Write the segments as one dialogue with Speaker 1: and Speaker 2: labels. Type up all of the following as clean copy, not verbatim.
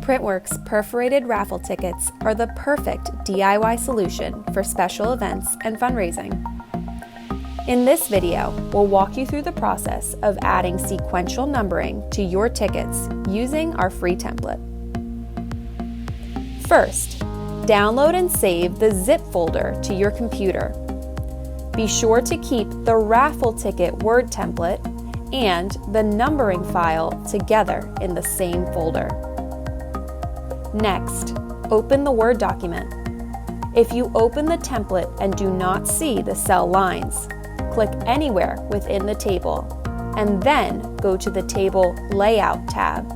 Speaker 1: PrintWorks perforated raffle tickets are the perfect DIY solution for special events and fundraising. In this video, we'll walk you through the process of adding sequential numbering to your tickets using our free template. First, download and save the zip folder to your computer. Be sure to keep the raffle ticket Word template and the numbering file together in the same folder. Next, open the Word document. If you open the template and do not see the cell lines, click anywhere within the table and then go to the Table Layout tab.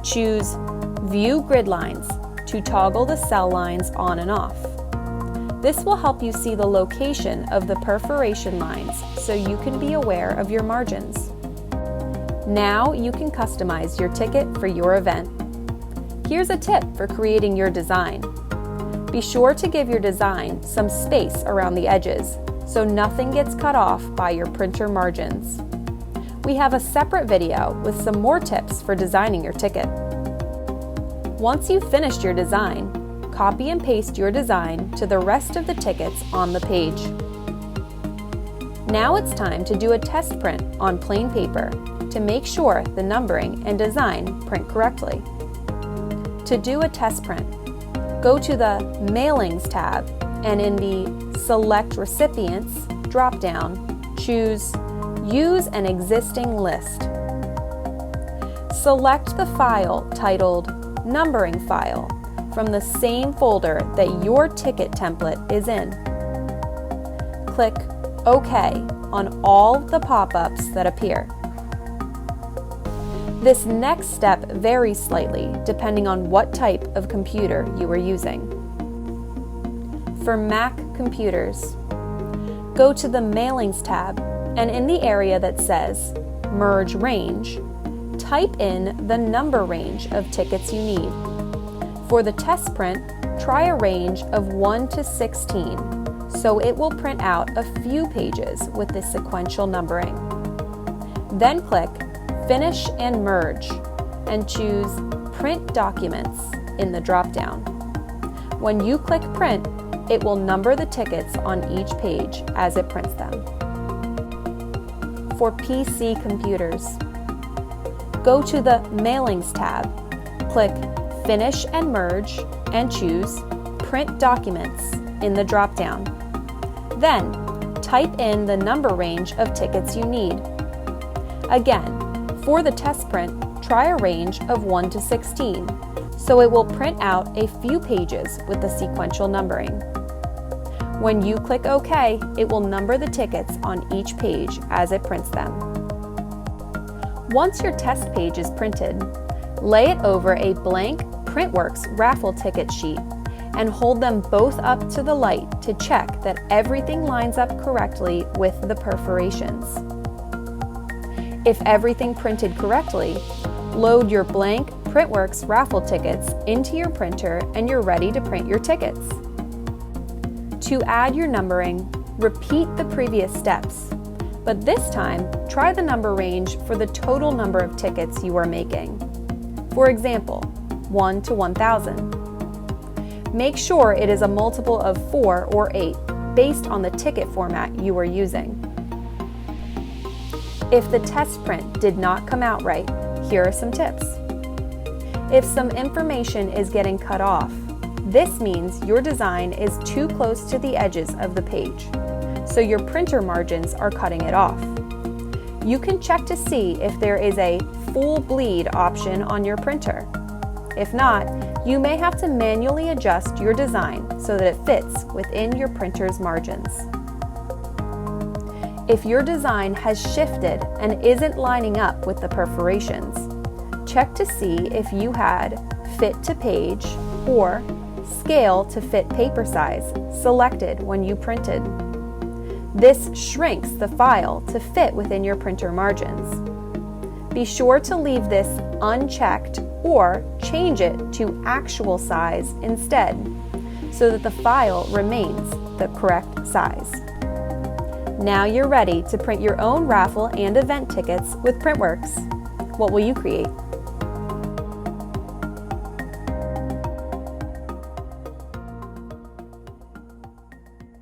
Speaker 1: Choose View Grid Lines to toggle the cell lines on and off. This will help you see the location of the perforation lines so you can be aware of your margins. Now you can customize your ticket for your event. Here's a tip for creating your design. Be sure to give your design some space around the edges so nothing gets cut off by your printer margins. We have a separate video with some more tips for designing your ticket. Once you've finished your design, copy and paste your design to the rest of the tickets on the page. Now it's time to do a test print on plain paper to make sure the numbering and design print correctly. To do a test print, go to the Mailings tab and in the Select Recipients drop-down, choose Use an Existing List. Select the file titled Numbering File from the same folder that your ticket template is in. Click OK on all the pop-ups that appear. This next step varies slightly depending on what type of computer you are using. For Mac computers, go to the Mailings tab and in the area that says Merge Range, type in the number range of tickets you need. For the test print, try a range of 1 to 16, so it will print out a few pages with the sequential numbering. Then click Finish and Merge and choose Print Documents in the drop-down. When you click Print, it will number the tickets on each page as it prints them. For PC computers, go to the Mailings tab, click Finish and Merge and choose Print Documents in the drop-down. Then, type in the number range of tickets you need. Again, for the test print, try a range of 1 to 16, so it will print out a few pages with the sequential numbering. When you click OK, it will number the tickets on each page as it prints them. Once your test page is printed, lay it over a blank PrintWorks raffle ticket sheet and hold them both up to the light to check that everything lines up correctly with the perforations. If everything printed correctly, load your blank PrintWorks raffle tickets into your printer and you're ready to print your tickets. To add your numbering, repeat the previous steps, but this time try the number range for the total number of tickets you are making. For example, 1 to 1,000. Make sure it is a multiple of 4 or 8 based on the ticket format you are using. If the test print did not come out right, here are some tips. If some information is getting cut off, this means your design is too close to the edges of the page, so your printer margins are cutting it off. You can check to see if there is a full bleed option on your printer. If not, you may have to manually adjust your design so that it fits within your printer's margins. If your design has shifted and isn't lining up with the perforations, check to see if you had Fit to Page or Scale to Fit Paper Size selected when you printed. This shrinks the file to fit within your printer margins. Be sure to leave this unchecked or change it to actual size instead, so that the file remains the correct size. Now you're ready to print your own raffle and event tickets with PrintWorks. What will you create?